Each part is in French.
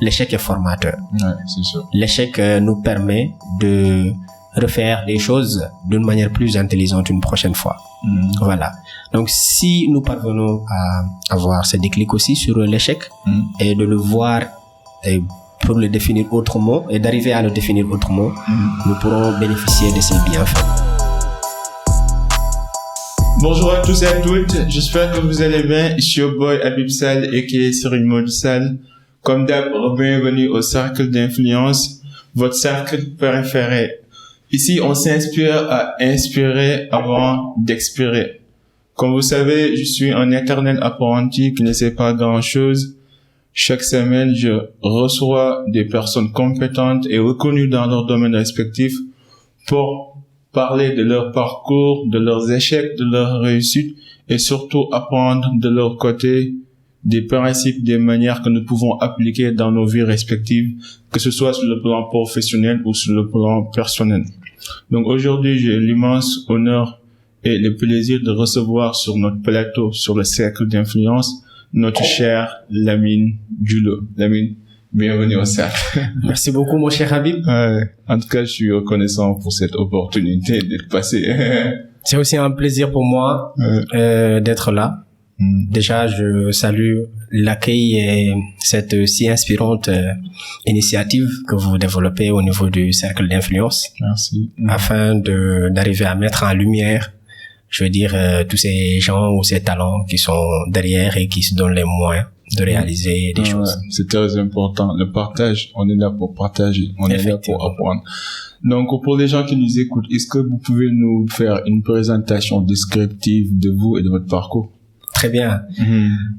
l'échec est formateur. Ouais, c'est sûr. L'échec nous permet de refaire les choses d'une manière plus intelligente une prochaine fois. Voilà. Donc, si nous parvenons à avoir ce déclic aussi sur l'échec et de le voir et pour le définir autrement et d'arriver à le définir autrement, nous pourrons bénéficier de ces bienfaits. Bonjour à tous et à toutes, j'espère que vous allez bien. Ici au boy Habib Sall aka Cyril Modou Sall. Comme d'hab, bienvenue au cercle d'influence, votre cercle préféré. Ici, on s'inspire à inspirer avant d'expirer. Comme vous savez, je suis un éternel apprenti qui ne sait pas grand-chose. Chaque semaine, je reçois des personnes compétentes et reconnues dans leur domaine respectif pour parler de leur parcours, de leurs échecs, de leurs réussites et surtout apprendre de leur côté des principes, des manières que nous pouvons appliquer dans nos vies respectives, que ce soit sur le plan professionnel ou sur le plan personnel. Donc aujourd'hui, j'ai l'immense honneur et le plaisir de recevoir sur notre plateau, sur le cercle d'influence, notre cher Lamine Djulo. Lamine, bienvenue au cercle. Merci beaucoup, mon cher Habib. En tout cas, je suis reconnaissant pour cette opportunité d'être passé. C'est aussi un plaisir pour moi d'être là. Déjà, je salue l'accueil et cette si inspirante initiative que vous développez au niveau du cercle d'influence. Merci. Afin d'arriver à mettre en lumière, je veux dire, tous ces gens ou ces talents qui sont derrière et qui se donnent les moyens de réaliser des choses. C'est très important. Le partage, on est là pour partager. On est là pour apprendre. Donc, pour les gens qui nous écoutent, est-ce que vous pouvez nous faire une présentation descriptive de vous et de votre parcours? Très bien.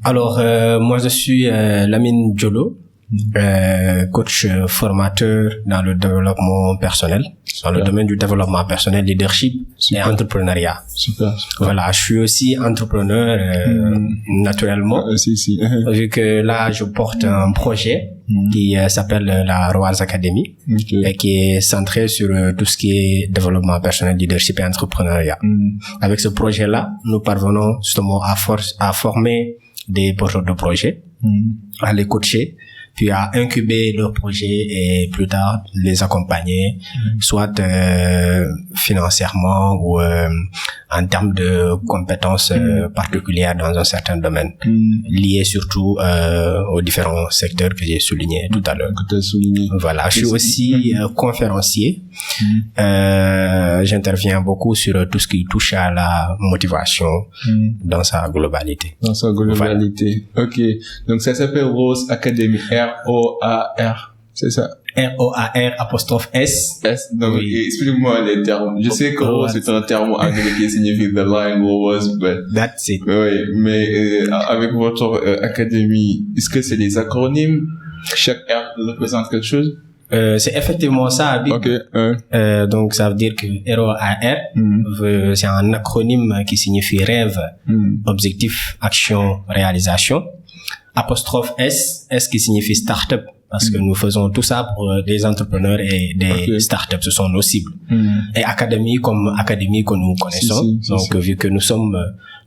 Alors, moi, je suis Lamine Djulo, coach formateur dans le développement personnel, dans le domaine du développement personnel, leadership et entrepreneuriat. Super. Voilà, je suis aussi entrepreneur naturellement, vu que là, je porte un projet qui s'appelle la Roars Academy et qui est centré sur tout ce qui est développement personnel, leadership et entrepreneuriat. Avec ce projet-là, nous parvenons justement à former des porteurs de projets, à les coacher, puis à incuber leurs projets et plus tard les accompagner, soit financièrement ou en termes de compétences particulières dans un certain domaine, liées surtout aux différents secteurs que j'ai soulignés tout à l'heure. Voilà, je suis aussi conférencier. J'interviens beaucoup sur tout ce qui touche à la motivation dans sa globalité. Dans sa globalité. Voilà. Ok. Donc ça s'appelle Roars Academy. R-O-A-R. C'est ça? R-O-A-R'-S. Donc, explique-moi les termes. Je sais que c'est un terme anglais qui signifie the line was, but that's it. Oui, mais avec votre académie, est-ce que c'est des acronymes? Chaque R représente quelque chose? C'est effectivement ça, Habib. Donc, ça veut dire que ROAR, c'est un acronyme qui signifie rêve, objectif, action, réalisation. ''S, S qui signifie start-up, parce que nous faisons tout ça pour des entrepreneurs et des start-up, ce sont nos cibles. Et académie comme académie que nous connaissons. Donc, vu que nous sommes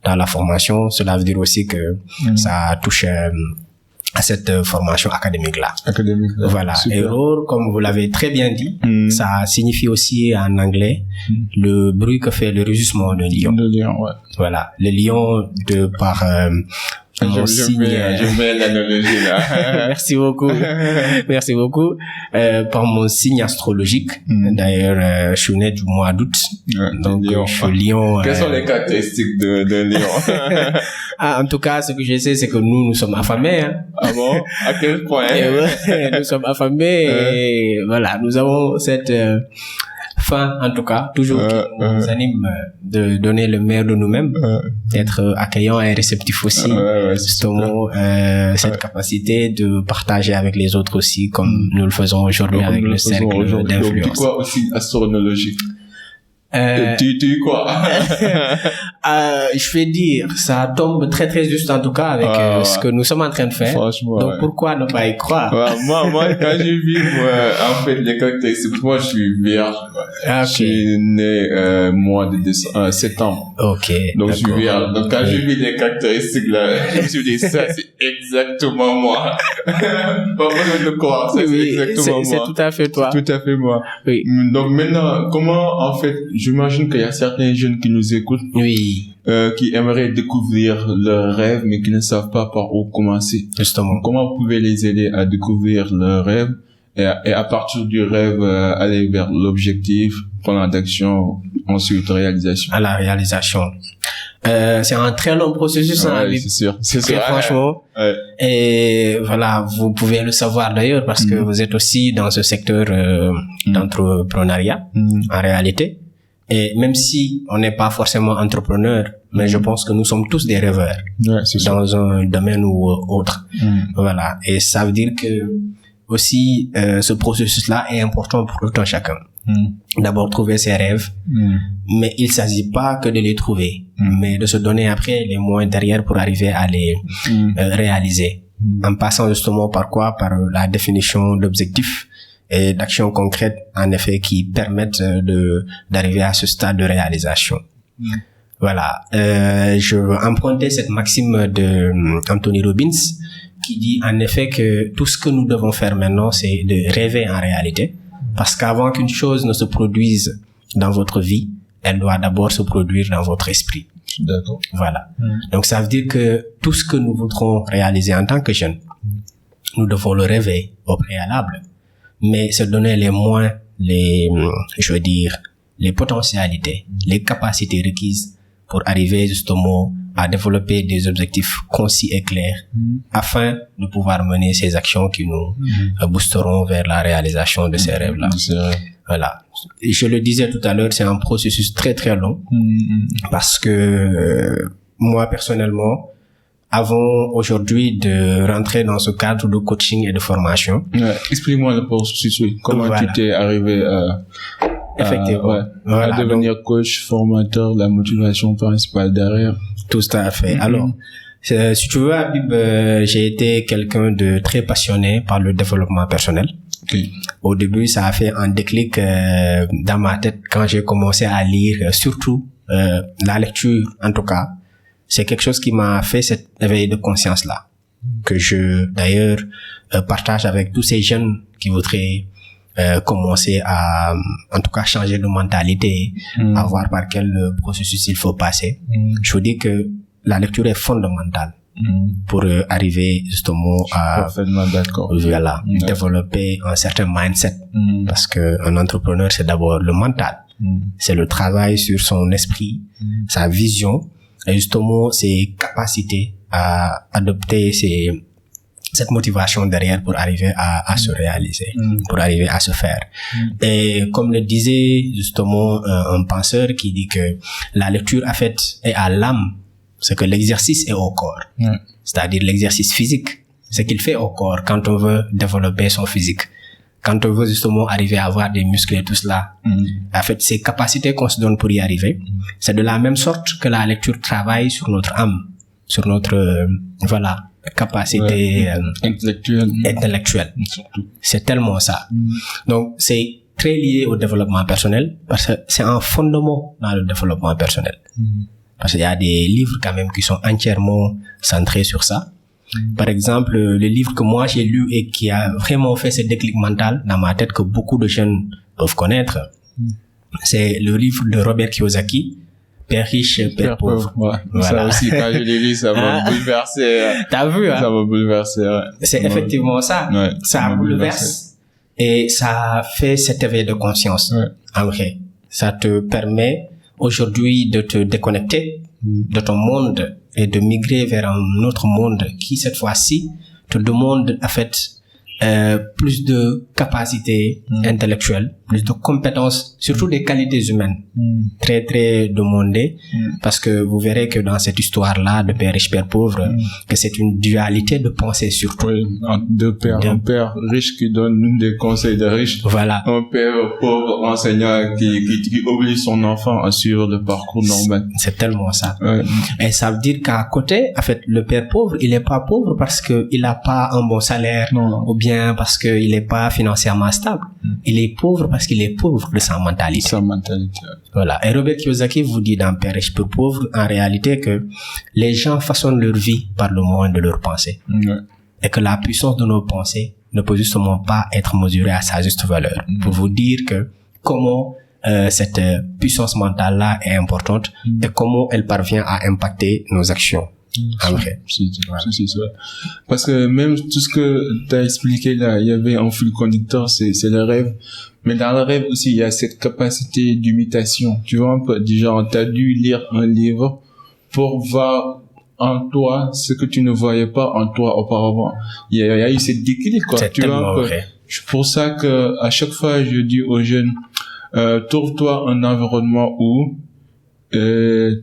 dans la formation, cela veut dire aussi que ça touche à cette formation académique-là. Voilà. Super. Et Roar, comme vous l'avez très bien dit, ça signifie aussi en anglais le bruit que fait le rugissement d'un lion. Voilà. Le lion, de par mon signe. J'aime bien l'analogie là. Merci beaucoup. Merci beaucoup. Par mon signe astrologique. D'ailleurs, je suis né du mois d'août. Donc, je suis lion. Quelles sont les caractéristiques de lion? En tout cas, ce que je sais, c'est que nous sommes affamés. Ah bon? À quel point? Nous sommes affamés et voilà, nous avons cette faim, en tout cas, toujours qui nous anime de donner le meilleur de nous-mêmes, d'être accueillant et réceptif aussi, justement, cette capacité de partager avec les autres aussi, comme nous le faisons aujourd'hui avec le cercle d'influence. Quoi aussi astrologique? Tu quoi? Je vais dire, ça tombe très très juste en tout cas avec ce que nous sommes en train de faire. Franchement, donc pourquoi ne pas y croire? Moi, quand j'ai vu, en fait, les caractéristiques, moi, je suis vierge. Je suis né mois de septembre. Ok. Donc je suis vierge. Donc quand j'ai vu les caractéristiques là, je me suis dit ça c'est exactement moi. Pas besoin de croire, ça c'est exactement moi. C'est tout à fait toi. C'est tout à fait moi. Oui. Donc maintenant, comment en fait, j'imagine qu'il y a certains jeunes qui nous écoutent. Oui. Qui aimeraient découvrir leurs rêves mais qui ne savent pas par où commencer. Justement. Comment vous pouvez les aider à découvrir leurs rêves et à partir du rêve aller vers l'objectif, plan d'action, ensuite réalisation. À la réalisation. C'est un très long processus. Ouais, c'est sûr. C'est sûr. Franchement. Ouais. Et voilà, vous pouvez le savoir d'ailleurs parce que vous êtes aussi dans ce secteur d'entrepreneuriat en réalité. Et même si on n'est pas forcément entrepreneur, mais je pense que nous sommes tous des rêveurs dans un domaine ou autre. Voilà. Et ça veut dire que aussi ce processus-là est important pour tout un chacun. D'abord trouver ses rêves, mais il s'agit pas que de les trouver, mais de se donner après les moyens derrière pour arriver à les réaliser. En passant justement par quoi? Par la définition d'objectifs et d'actions concrètes, en effet, qui permettent d'arriver à ce stade de réalisation. Voilà. Je veux emprunter cette maxime de Anthony Robbins, qui dit en effet que tout ce que nous devons faire maintenant, c'est de rêver en réalité. Parce qu'avant qu'une chose ne se produise dans votre vie, elle doit d'abord se produire dans votre esprit. D'accord. Voilà. Donc ça veut dire que tout ce que nous voudrons réaliser en tant que jeunes, nous devons le rêver au préalable. Mais se donner les moyens, les potentialités, les capacités requises pour arriver justement à développer des objectifs concis et clairs afin de pouvoir mener ces actions qui nous boosteront vers la réalisation de ces rêves-là. Voilà. Et je le disais tout à l'heure, c'est un processus très très long parce que moi personnellement, avant aujourd'hui de rentrer dans ce cadre de coaching et de formation. Explique-moi le processus. Comment tu t'es arrivé effectivement à devenir coach, formateur, la motivation principale derrière. Tout à fait. Alors, si tu veux, Habib, j'ai été quelqu'un de très passionné par le développement personnel. Au début, ça a fait un déclic dans ma tête quand j'ai commencé à lire, surtout la lecture en tout cas. C'est quelque chose qui m'a fait cet éveil de conscience-là, que je, d'ailleurs, partage avec tous ces jeunes qui voudraient commencer à, en tout cas, changer de mentalité, à voir par quel processus il faut passer. Je vous dis que la lecture est fondamentale pour arriver justement à développer un certain mindset. Parce que un entrepreneur, c'est d'abord le mental. C'est le travail sur son esprit, sa vision, et justement ses capacités à adopter cette motivation derrière pour arriver à se réaliser, pour arriver à se faire. Et comme le disait justement un penseur qui dit que la lecture en fait est à l'âme ce que l'exercice est au corps. C'est-à-dire l'exercice physique, ce qu'il fait au corps quand on veut développer son physique. Quand on veut justement arriver à avoir des muscles et tout cela, en fait, ces capacités qu'on se donne pour y arriver, c'est de la même sorte que la lecture travaille sur notre âme, sur notre, capacité intellectuelle. C'est tellement ça. Donc, c'est très lié au développement personnel parce que c'est un fondement dans le développement personnel. Parce qu'il y a des livres quand même qui sont entièrement centrés sur ça. Par exemple, le livre que moi j'ai lu et qui a vraiment fait ce déclic mental dans ma tête que beaucoup de jeunes peuvent connaître, c'est le livre de Robert Kiyosaki, Père riche, Père pauvre. Voilà. Ça aussi, quand je l'ai lu, ça m'a bouleversé. T'as vu, hein? Ça m'a bouleversé, C'est effectivement ça. Ça bouleverse et ça fait cet éveil de conscience. En vrai, ça te permet aujourd'hui de te déconnecter de ton monde et de migrer vers un autre monde qui, cette fois-ci, te demande, en fait, plus de capacités intellectuelles, plus de compétences, surtout des qualités humaines, très, très demandées, parce que vous verrez que dans cette histoire-là de père riche, père pauvre, que c'est une dualité de pensée surtout. Entre deux pères, un père riche qui donne des conseils de riche, un père pauvre enseignant qui oblige son enfant à suivre le parcours normal. C'est tellement ça. Et ça veut dire qu'à côté, en fait, le père pauvre, il est pas pauvre parce que il a pas un bon salaire, ou bien parce que il est pas financièrement stable. Il est pauvre parce parce qu'il est pauvre de sa mentalité. Voilà. Et Robert Kiyosaki vous dit dans Père riche, Père pauvre, en réalité, que les gens façonnent leur vie par le moyen de leurs pensées. Et que la puissance de nos pensées ne peut justement pas être mesurée à sa juste valeur. Pour vous dire que comment cette puissance mentale-là est importante et comment elle parvient à impacter nos actions. Après. C'est ça. Parce que même tout ce que tu as expliqué là, il y avait un fil conducteur, c'est le rêve. Mais dans le rêve aussi, il y a cette capacité d'imitation. Tu vois, un peu, du genre, tu as dû lire un livre pour voir en toi ce que tu ne voyais pas en toi auparavant. Il y a eu cette déclic, quoi. C'est tu vois, c'est pour ça que à chaque fois, je dis aux jeunes, trouve-toi un environnement où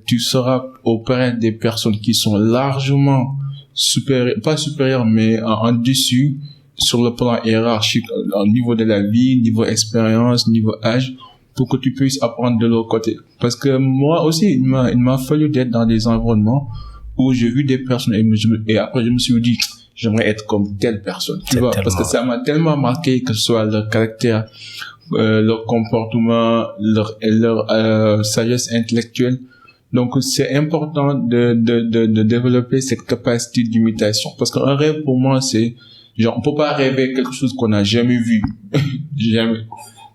tu seras auprès des personnes qui sont largement supérieures, pas supérieures, mais en dessus sur le plan hiérarchique, au niveau de la vie, niveau expérience, niveau âge, pour que tu puisses apprendre de l'autre côté. Parce que moi aussi, il m'a fallu d'être dans des environnements où j'ai vu des personnes et après je me suis dit, j'aimerais être comme telle personne. Tu vois, parce que ça m'a tellement marqué, que ce soit leur caractère, leur comportement, leur sagesse intellectuelle. Donc c'est important de développer cette capacité d'imitation, parce qu'un rêve pour moi c'est genre on peut pas rêver quelque chose qu'on n'a jamais vu. Jamais.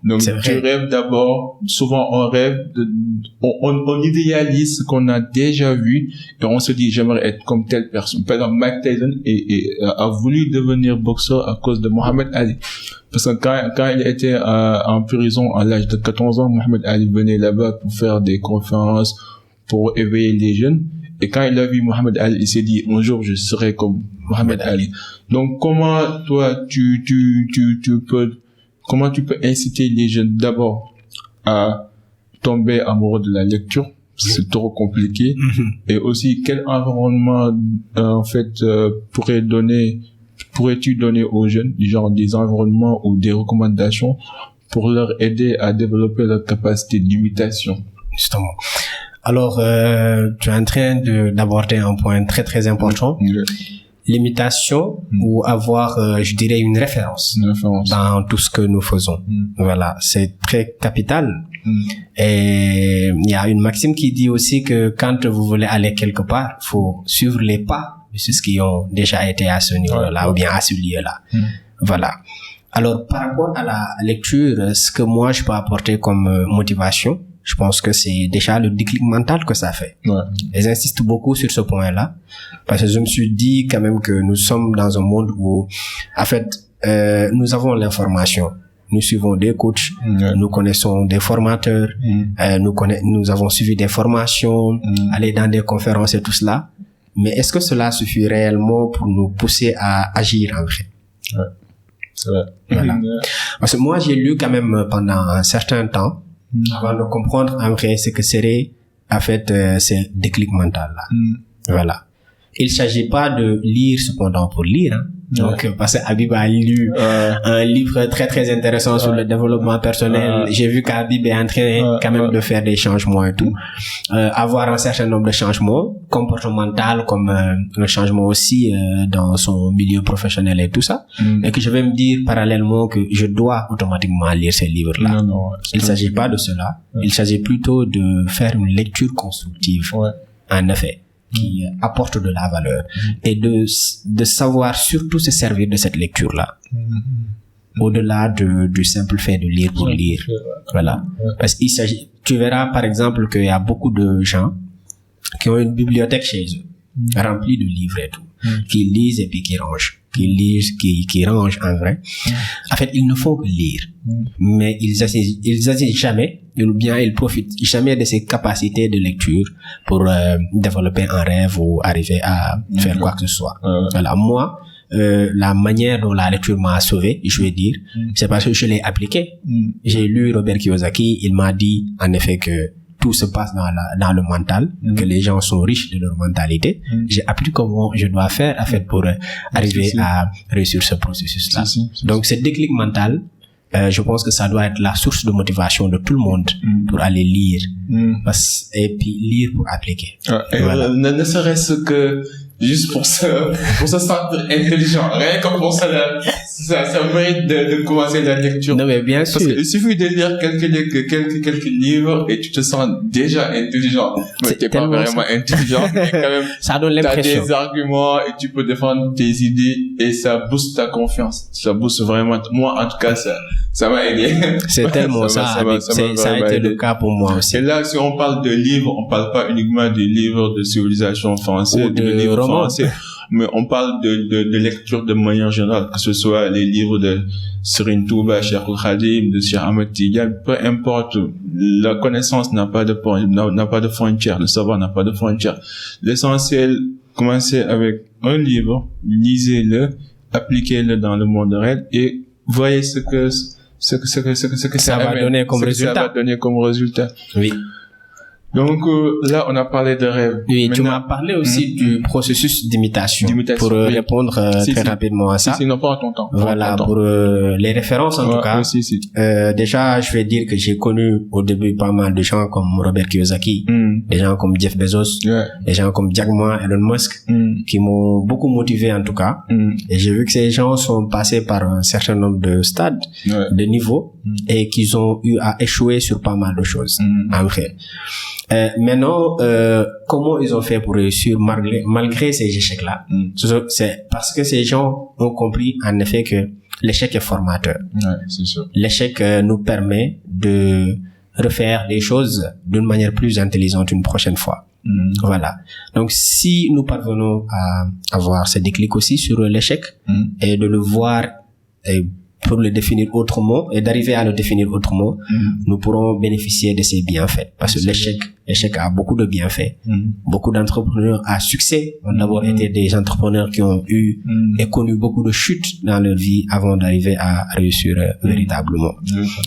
Donc tu rêves d'abord, souvent on rêve on idéalise ce qu'on a déjà vu et on se dit j'aimerais être comme telle personne. Par exemple, Mike Tyson a voulu devenir boxeur à cause de Mohamed Ali. Parce que quand il était en prison à l'âge de 14 ans, Mohamed Ali venait là-bas pour faire des conférences, pour éveiller les jeunes. Et quand il a vu Mohamed Ali, il s'est dit, un jour, je serai comme Mohamed Ali. Donc, comment toi, comment tu peux inciter les jeunes d'abord à tomber amoureux de la lecture? C'est trop compliqué. Et aussi, quel environnement, en fait, pourrais-tu donner aux jeunes, genre des environnements ou des recommandations pour leur aider à développer leur capacité d'imitation? Justement. Alors, tu es en train d'aborder un point très très important. L'imitation ou avoir, je dirais, une référence dans tout ce que nous faisons. Voilà, c'est très capital. Et il y a une maxime qui dit aussi que quand vous voulez aller quelque part, il faut suivre les pas de ceux qui ont déjà été à ce niveau-là ou bien à ce lieu-là. Voilà. Alors, par rapport à la lecture, ce que moi je peux apporter comme motivation, je pense que c'est déjà le déclic mental que ça fait. Et j'insiste beaucoup sur ce point-là, parce que je me suis dit quand même que nous sommes dans un monde où, en fait, nous avons l'information. Nous suivons des coachs, nous connaissons des formateurs, nous avons suivi des formations, aller dans des conférences et tout cela. Mais est-ce que cela suffit réellement pour nous pousser à agir en vrai? C'est vrai. Voilà. Parce que moi, j'ai lu quand même pendant un certain temps, avant de comprendre en vrai ce que serait, en fait, ce déclic mental-là. Voilà. Il s'agit pas de lire cependant pour lire, hein. Donc, parce que Habib a lu un livre très très intéressant sur le développement personnel. J'ai vu qu'Habib est en train quand même de faire des changements et tout. Avoir un certain nombre de changements comportementaux, comme le changement aussi dans son milieu professionnel et tout ça. Et que je vais me dire parallèlement que je dois automatiquement lire ces livres-là. Il s'agit pas de cela. Il s'agit plutôt de faire une lecture constructive. En effet, qui apporte de la valeur et de savoir surtout se servir de cette lecture-là. Au-delà du simple fait de lire pour lire. Voilà. Parce qu'il s'agit, tu verras par exemple qu'il y a beaucoup de gens qui ont une bibliothèque chez eux, remplie de livres et tout, qui lisent et puis qui rangent. Qui lisent, qui rangent en vrai. En fait, ils ne font que lire. Mais ils agissent jamais, ou bien ils profitent jamais de ces capacités de lecture pour développer un rêve ou arriver à faire quoi que ce soit. Voilà. Moi, la manière dont la lecture m'a sauvé, je vais dire, c'est parce que je l'ai appliqué. J'ai lu Robert Kiyosaki, il m'a dit, en effet, que tout se passe dans le mental, que les gens sont riches de leur mentalité. J'ai appris comment je dois faire, en fait, pour arriver à réussir ce processus-là. Donc, ce déclic mental, je pense que ça doit être la source de motivation de tout le monde pour aller lire. Et puis, lire pour appliquer. Voilà. Ne serait-ce que juste pour se sentir intelligent. Rien que pour ça, ça mérite de commencer la lecture. Non, mais bien sûr. Parce qu'il suffit de lire quelques livres et tu te sens déjà intelligent. Mais t'es pas vraiment intelligent, mais quand même. Ça donne l'impression. T'as des arguments et tu peux défendre tes idées et ça booste ta confiance. Ça booste vraiment. Moi, en tout cas, ça m'a aidé. C'est tellement ça a été le cas pour moi aussi. Et là, si on parle de livres, on parle pas uniquement des livres de civilisation française, ou de livres romans français, mais on parle de lecture de manière générale, que ce soit les livres de Serigne Touba, Cheikh Khadim, de Cheikh Ahmed Tidiane, peu importe. La connaissance n'a pas de frontières, le savoir n'a pas de frontières. L'essentiel, commencez avec un livre, lisez-le, appliquez-le dans le monde réel et voyez ce que ça va donner comme résultat. Oui. Donc là, on a parlé de rêve. Oui, tu m'as parlé aussi du processus d'imitation. Pour répondre très rapidement à ça. Non, pas en ton temps. Voilà, pour les références en tout cas. Déjà, je vais dire que j'ai connu au début pas mal de gens comme Robert Kiyosaki, des gens comme Jeff Bezos, des gens comme Jack Ma, Elon Musk, qui m'ont beaucoup motivé en tout cas. Et j'ai vu que ces gens sont passés par un certain nombre de stades, de niveaux, et qu'ils ont eu à échouer sur pas mal de choses. En vrai. Maintenant, comment ils ont fait pour réussir malgré ces échecs-là? C'est parce que ces gens ont compris en effet que l'échec est formateur. C'est sûr. L'échec nous permet de refaire les choses d'une manière plus intelligente une prochaine fois. Voilà. Donc, si nous parvenons à avoir ce déclic aussi sur l'échec et de le voir pour le définir autrement et d'arriver à le définir autrement, nous pourrons bénéficier de ces bienfaits. Parce que l'échec a beaucoup de bienfaits. Beaucoup d'entrepreneurs à succès ont d'abord été des entrepreneurs qui ont eu et connu beaucoup de chutes dans leur vie avant d'arriver à réussir véritablement.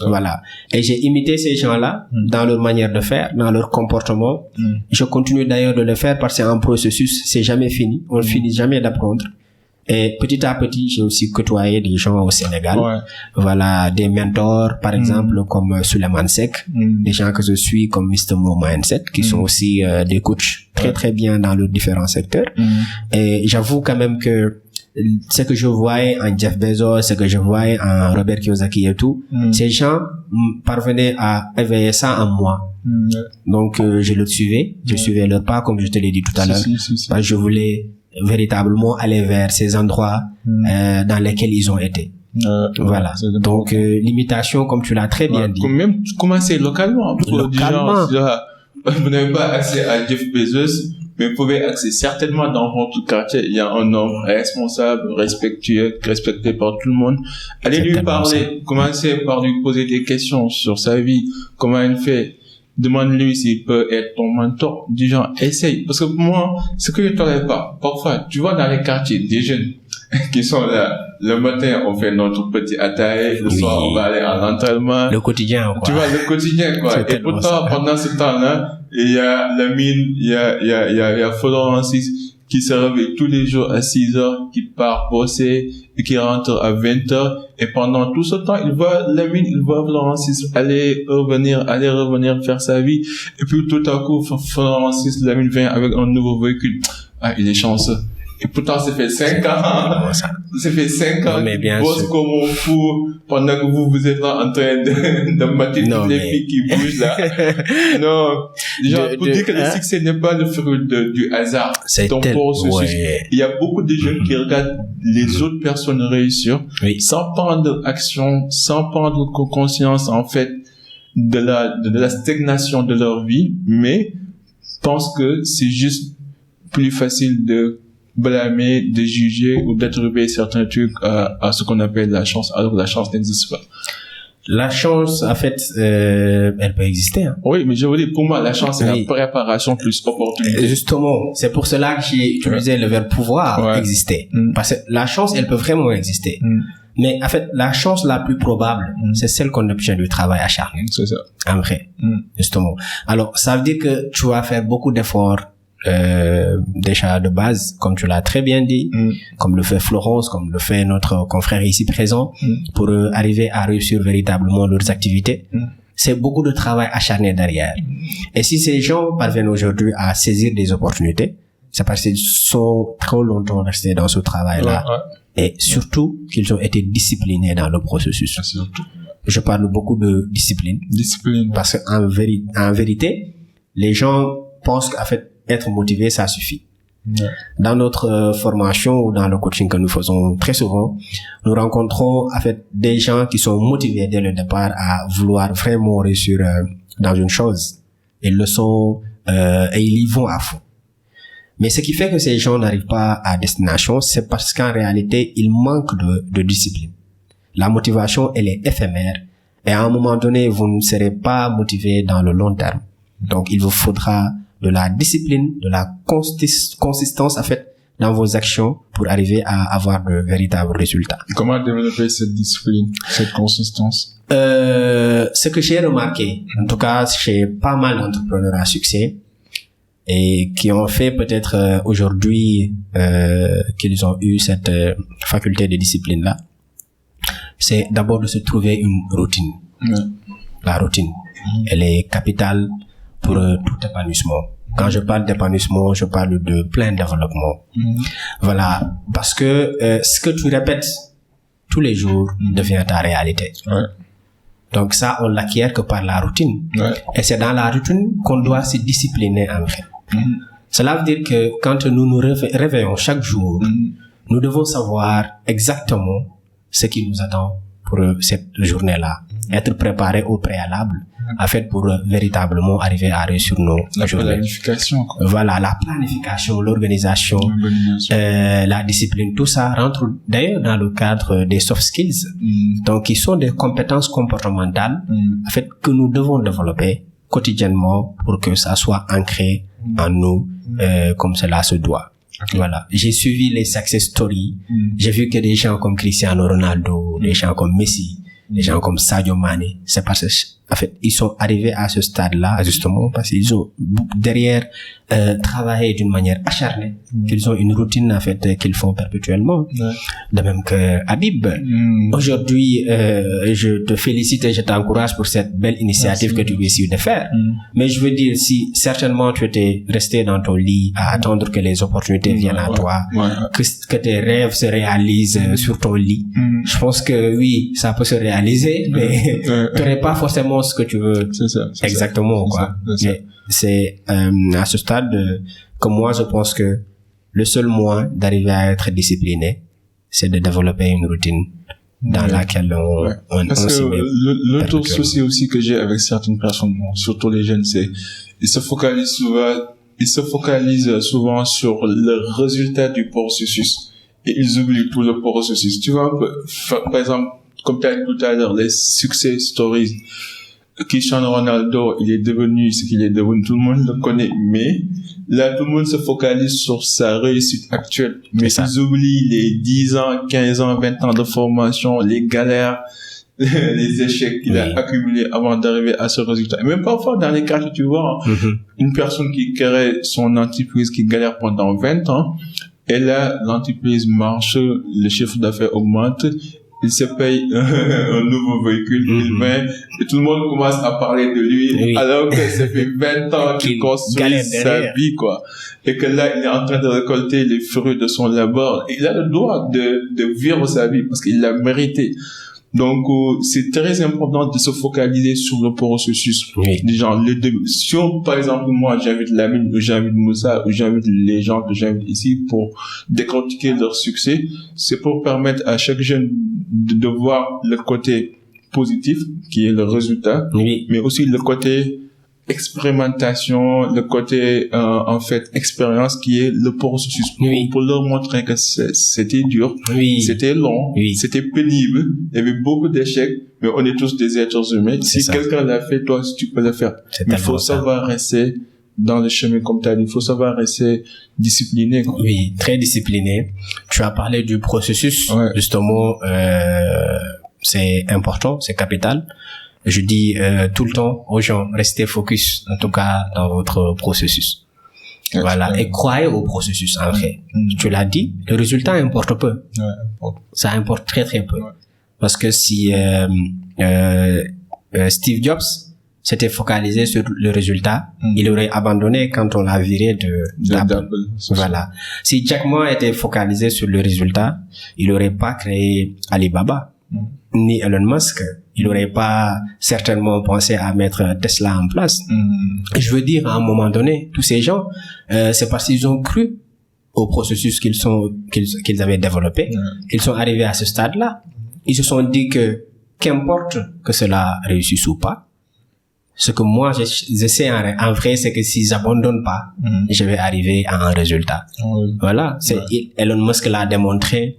Voilà. Et j'ai imité ces gens-là dans leur manière de faire, dans leur comportement. Je continue d'ailleurs de le faire parce que c'est un processus, c'est jamais fini. On ne finit jamais d'apprendre. Et petit à petit, j'ai aussi côtoyé des gens au Sénégal. Voilà, des mentors, par exemple, comme Souleymane Seck, des gens que je suis comme Mr. Mo Mindset, qui sont aussi des coachs très très bien dans leurs différents secteurs. Et j'avoue quand même que ce que je voyais en Jeff Bezos, ce que je voyais en Robert Kiyosaki et tout, ces gens parvenaient à éveiller ça en moi. Donc, je le suivais. Je suivais leur pas, comme je te l'ai dit tout à l'heure. Parce que je voulais véritablement aller vers ces endroits dans lesquels ils ont été. Voilà. Donc l'imitation, comme tu l'as très bien dit. Même commencer localement. Localement. Vous n'avez pas accès à Jeff Bezos, mais vous pouvez accéder certainement dans votre quartier. Il y a un homme responsable, respecté par tout le monde. Allez lui parler. Commencez par lui poser des questions sur sa vie, comment il fait. Demande-lui s'il peut être ton mentor. Du genre, essaye. Parce que moi, ce que je ne tolère pas, parfois, tu vois dans les quartiers, des jeunes qui sont là, le matin, on fait notre petit ataï, le soir, on va aller à l'entraînement. Le quotidien, quoi. Tu vois, le quotidien, quoi. Et pourtant, pendant ce temps-là, il y a Lamine, il y a Francis qui se réveille tous les jours à 6 heures, qui part bosser et qui rentre à 20 heures. Et pendant tout ce temps, il voit Lamine, il voit Francis aller revenir faire sa vie. Et puis tout à coup, Francis, Lamine vient avec un nouveau véhicule. Ah, il est chanceux. Et pourtant, ça fait 5 ans. Ça fait 5 ans qu'il bosse comme un fou pendant que vous êtes là en train de mater toutes les filles qui bougent là. Non. Genre, pour dire que le succès n'est pas le fruit du hasard. C'est ton processus. Il y a beaucoup de jeunes qui regardent les autres personnes réussir sans prendre action, sans prendre conscience, en fait, de la stagnation de leur vie, mais pensent que c'est juste plus facile de blâmer, de juger ou d'attribuer certains trucs à ce qu'on appelle la chance, alors que la chance n'existe pas. La chance, en fait, elle peut exister. Hein. Oui, mais je veux dire, pour moi, la chance, c'est la préparation plus opportunité. Justement, c'est pour cela que j'ai utilisé le verbe pouvoir exister. Parce que la chance, elle peut vraiment exister. Mais en fait, la chance la plus probable, c'est celle qu'on obtient du travail acharné. C'est ça. En vrai, justement. Alors, ça veut dire que tu vas faire beaucoup d'efforts déjà de base, comme tu l'as très bien dit, comme le fait Florence, comme le fait notre confrère ici présent, pour arriver à réussir véritablement leurs activités. C'est beaucoup de travail acharné derrière. Et si ces gens parviennent aujourd'hui à saisir des opportunités, c'est parce qu'ils sont trop longtemps restés dans ce travail-là. Et surtout qu'ils ont été disciplinés dans le processus. Je parle beaucoup de discipline. Parce qu'en vérité, les gens pensent qu'en fait, être motivé, ça suffit. Dans notre formation ou dans le coaching que nous faisons très souvent, nous rencontrons en fait des gens qui sont motivés dès le départ à vouloir vraiment réussir dans une chose. Ils le sont et ils y vont à fond. Mais ce qui fait que ces gens n'arrivent pas à destination, c'est parce qu'en réalité, ils manquent de discipline. La motivation, elle est éphémère et à un moment donné, vous ne serez pas motivé dans le long terme. Donc, il vous faudra de la discipline, de la consistance en fait dans vos actions pour arriver à avoir de véritables résultats. Comment développer cette discipline, cette consistance? Ce que j'ai remarqué, en tout cas chez pas mal d'entrepreneurs à succès et qui ont fait peut-être aujourd'hui qu'ils ont eu cette faculté de discipline là, c'est d'abord de se trouver une routine. La routine, elle est capitale pour tout épanouissement. Quand je parle d'épanouissement, je parle de plein développement. Voilà, parce que ce que tu répètes tous les jours devient ta réalité. Donc ça, on l'acquiert que par la routine. Et c'est dans la routine qu'on doit se discipliner en fait. Cela veut dire que quand nous nous réveillons chaque jour, nous devons savoir exactement ce qui nous attend pour cette journée-là. Être préparé au préalable, en fait, pour véritablement arriver à réussir nos journées. La planification, quoi. Voilà, la planification, l'organisation, la discipline, tout ça rentre d'ailleurs dans le cadre des soft skills. Donc, qui sont des compétences comportementales, en fait, que nous devons développer quotidiennement pour que ça soit ancré en nous, comme cela se doit. Voilà. J'ai suivi les success stories. J'ai vu que des gens comme Cristiano Ronaldo, des gens comme Messi, des gens comme Sadio Mané, c'est parce que, en fait, ils sont arrivés à ce stade-là, justement, parce qu'ils ont derrière travaillé d'une manière acharnée, qu'ils ont une routine, en fait, qu'ils font perpétuellement. De même que Habib. Aujourd'hui, je te félicite et je t'encourage pour cette belle initiative que tu réussis de faire. Mais je veux dire, si certainement tu étais resté dans ton lit à attendre que les opportunités viennent à toi, que tes rêves se réalisent sur ton lit, je pense que oui, ça peut se réaliser, mais tu n'aurais pas forcément ce que tu veux. C'est ça. Exactement, quoi. C'est à ce stade que moi, je pense que le seul moyen d'arriver à être discipliné, c'est de développer une routine dans laquelle on Parce que l'autre souci aussi que j'ai avec certaines personnes, surtout les jeunes, c'est ils se focalisent souvent sur le résultat du processus et ils oublient tout le processus. Tu vois, par exemple, comme tu as dit tout à l'heure, les success stories. Cristiano Ronaldo, il est devenu ce qu'il est devenu, tout le monde le connaît, mais là, tout le monde se focalise sur sa réussite actuelle. Mais ils oublient les 10 ans, 15 ans, 20 ans de formation, les galères, les échecs qu'il a accumulés avant d'arriver à ce résultat. Et même parfois, dans les cas que tu vois, une personne qui crée son entreprise, qui galère pendant 20 ans, et là, l'entreprise marche, le chiffre d'affaires augmente, il se paye un nouveau véhicule, il vient, et tout le monde commence à parler de lui, alors que ça fait 20 ans qu'il construit sa vie, quoi. Et que là, il est en train de récolter les fruits de son labeur. Il a le droit de vivre sa vie, parce qu'il l'a mérité. Donc, c'est très important de se focaliser sur le processus. Genre, le début. Si par exemple, moi, j'invite Lamine, ou j'invite Moussa, ou j'invite les gens que j'invite ici pour décortiquer leur succès, c'est pour permettre à chaque jeune de voir le côté positif, qui est le résultat, mais aussi le côté expérimentation, le côté en fait expérience qui est le processus pour leur montrer que c'était dur, c'était long, c'était pénible, il y avait beaucoup d'échecs, mais on est tous des êtres humains. Si quelqu'un l'a fait, toi aussi tu peux le faire. Mais il faut savoir rester dans le chemin, comme tu as dit, il faut savoir rester discipliné, quoi. Oui, très discipliné. Tu as parlé du processus, justement, c'est important, c'est capital. Je dis tout le temps aux gens, restez focus, en tout cas dans votre processus. Voilà, et croyez au processus en fait. Tu l'as dit, le résultat importe peu. Ça importe très très peu. Parce que si Steve Jobs, s'était focalisé sur le résultat, il aurait abandonné quand on l'a viré d'Apple. Voilà. Si Jack Ma était focalisé sur le résultat, il n'aurait pas créé Alibaba, ni Elon Musk. Il n'aurait pas certainement pensé à mettre Tesla en place. Je veux dire, à un moment donné, tous ces gens, c'est parce qu'ils ont cru au processus qu'ils avaient développé, qu'ils sont arrivés à ce stade-là. Ils se sont dit que qu'importe que cela réussisse ou pas, ce que moi je sais en vrai, c'est que s'ils abandonnent pas, je vais arriver à un résultat. Voilà, Elon Musk l'a démontré,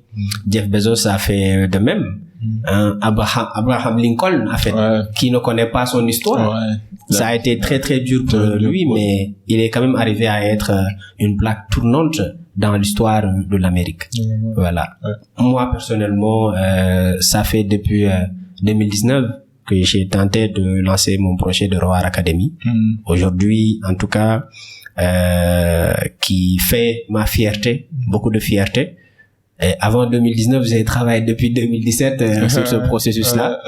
Jeff Bezos a fait de même. Abraham Lincoln a fait, qui ne connaît pas son histoire. Ça a été très très dur pour lui, mais il est quand même arrivé à être une plaque tournante dans l'histoire de l'Amérique. Voilà. Moi personnellement, ça fait depuis 2019 que j'ai tenté de lancer mon projet de Roar Academy. Aujourd'hui, en tout cas, qui fait ma fierté, beaucoup de fierté. Et avant 2019, j'ai travaillé depuis 2017 sur ce processus-là,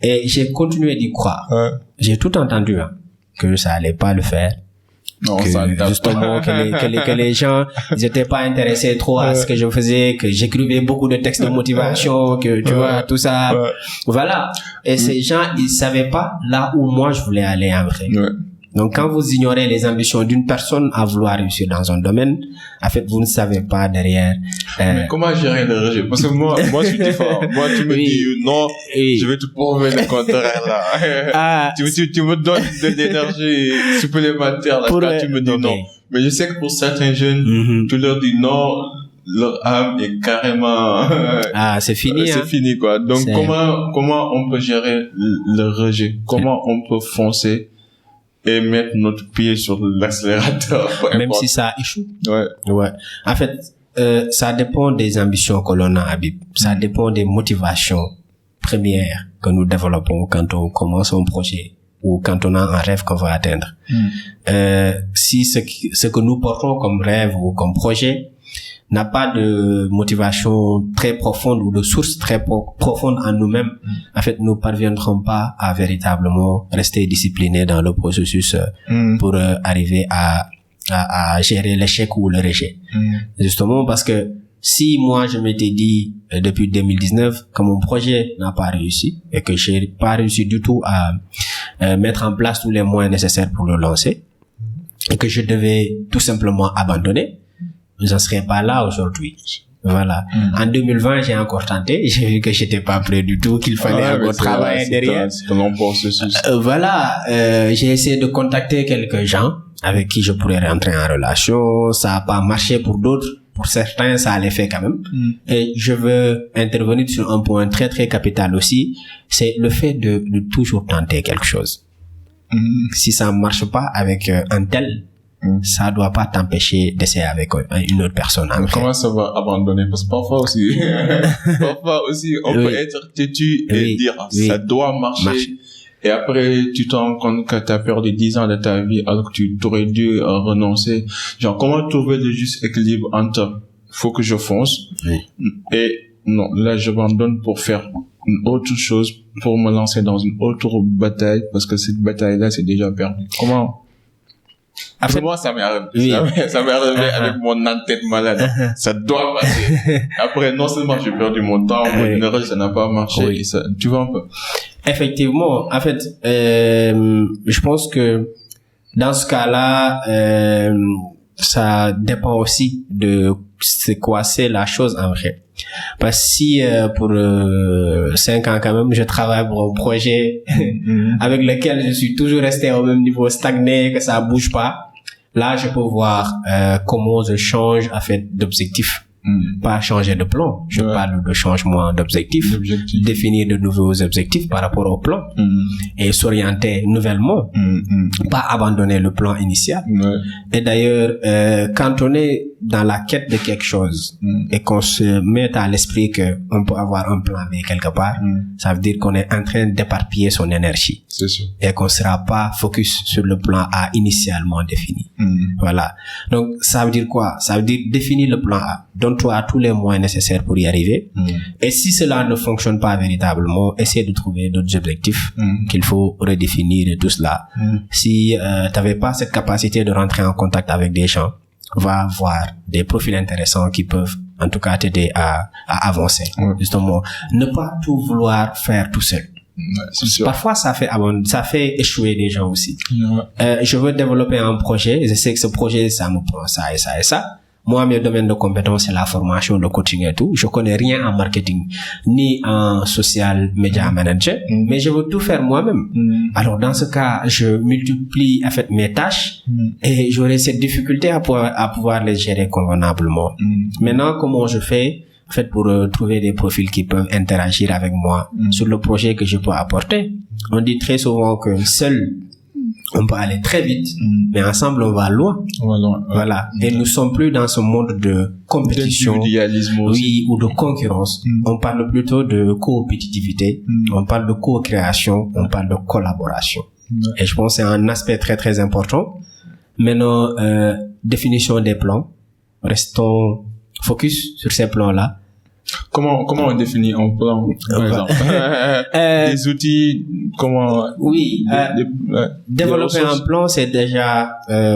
et j'ai continué d'y croire. J'ai tout entendu que ça allait pas le faire. Non, que justement que les gens ils étaient pas intéressés trop à ce que je faisais, que j'écrivais beaucoup de textes de motivation, que tu vois tout ça. Voilà. Et ces gens ils savaient pas là où moi je voulais aller en vrai. Donc quand vous ignorez les ambitions d'une personne à vouloir réussir dans un domaine, en fait vous ne savez pas derrière. Mais comment gérer le rejet? Parce que moi je suis différent. Moi tu me dis non, je vais te prouver le contraire là. Tu me donnes de l'énergie supplémentaire là quand tu me dis non. Mais je sais que pour certains jeunes, tu leur dis non, leur âme est carrément c'est fini. C'est fini quoi. Donc comment on peut gérer le rejet? Comment on peut foncer et mettre notre pied sur l'accélérateur, même si ça échoue. Ouais. En fait, ça dépend des ambitions que l'on a, Habib. Ça dépend des motivations premières que nous développons quand on commence un projet ou quand on a un rêve qu'on va atteindre. Si ce que nous portons comme rêve ou comme projet n'a pas de motivation très profonde ou de source très profonde en nous-mêmes, en fait, nous parviendrons pas à véritablement rester disciplinés dans le processus pour arriver à gérer l'échec ou le rejet. Justement parce que si moi je m'étais dit depuis 2019 que mon projet n'a pas réussi et que j'ai pas réussi du tout à mettre en place tous les moyens nécessaires pour le lancer et que je devais tout simplement abandonner, je ne serais pas là aujourd'hui. Voilà. En 2020, j'ai encore tenté. J'ai vu que j'étais pas prêt du tout, qu'il fallait encore travailler derrière. Voilà. J'ai essayé de contacter quelques gens avec qui je pourrais rentrer en relation. Ça a pas marché pour d'autres. Pour certains, ça allait faire quand même. Et je veux intervenir sur un point très très capital aussi. C'est le fait de toujours tenter quelque chose. Si ça marche pas avec un tel, ça doit pas t'empêcher d'essayer avec une autre personne. Comment ça va abandonner? Parce que parfois aussi, on peut être têtu et dire ça doit marcher. Et après, tu te rends compte que tu as perdu 10 ans de ta vie alors que tu aurais dû renoncer. Genre, comment trouver le juste équilibre entre faut que je fonce et non, là j'abandonne pour faire une autre chose, pour me lancer dans une autre bataille parce que cette bataille-là c'est déjà perdu. Comment? Pour moi, ça m'est arrivé. Ça m'est arrivé avec mon en-tête malade. Ça doit passer. Après, non seulement j'ai perdu mon temps, mon énergie, ça n'a pas marché. Et ça, tu vois un peu. Effectivement. En fait, je pense que dans ce cas-là, ça dépend aussi de c'est quoi c'est la chose en vrai. Parce que si pour 5 ans quand même je travaille pour un projet avec lequel je suis toujours resté au même niveau, stagné, que ça bouge pas, là je peux voir comment je change en fait d'objectif. Pas changer de plan. Je parle de changement d'objectif, définir de nouveaux objectifs par rapport au plan et s'orienter nouvellement, pas abandonner le plan initial. Et d'ailleurs, quand on est dans la quête de quelque chose et qu'on se met à l'esprit que on peut avoir un plan B quelque part, ça veut dire qu'on est en train d'éparpiller son énergie. C'est sûr. Et qu'on sera pas focus sur le plan A initialement défini. Voilà. Donc, ça veut dire quoi? Ça veut dire définir le plan A. donne-toi tous les moyens nécessaires pour y arriver. Et si cela ne fonctionne pas véritablement, essaie de trouver d'autres objectifs qu'il faut redéfinir et tout cela. Si t'avais pas cette capacité de rentrer en contact avec des gens, va voir des profils intéressants qui peuvent en tout cas t'aider à avancer. Justement, ne pas tout vouloir faire tout seul. Parfois ça fait échouer des gens aussi. Je veux développer un projet, je sais que ce projet ça me prend ça et ça et ça. Moi, mes domaines de compétences, c'est la formation, le coaching et tout. Je connais rien en marketing, ni en social media manager, mais je veux tout faire moi-même. Alors, dans ce cas, je multiplie, en fait, mes tâches et j'aurai cette difficulté à pouvoir les gérer convenablement. Maintenant, comment je fais, en fait, pour trouver des profils qui peuvent interagir avec moi sur le projet que je peux apporter? On dit très souvent que seul, on peut aller très vite, mais ensemble on va loin. Voilà. Et nous sommes plus dans ce monde de compétition, oui, ou de concurrence. On parle plutôt de compétitivité, on parle de co-création, on parle de collaboration. Et je pense que c'est un aspect très très important. Maintenant, définition des plans. Restons focus sur ces plans-là. Comment on définit un plan, par exemple? Des outils, comment? Oui, développer un plan, c'est déjà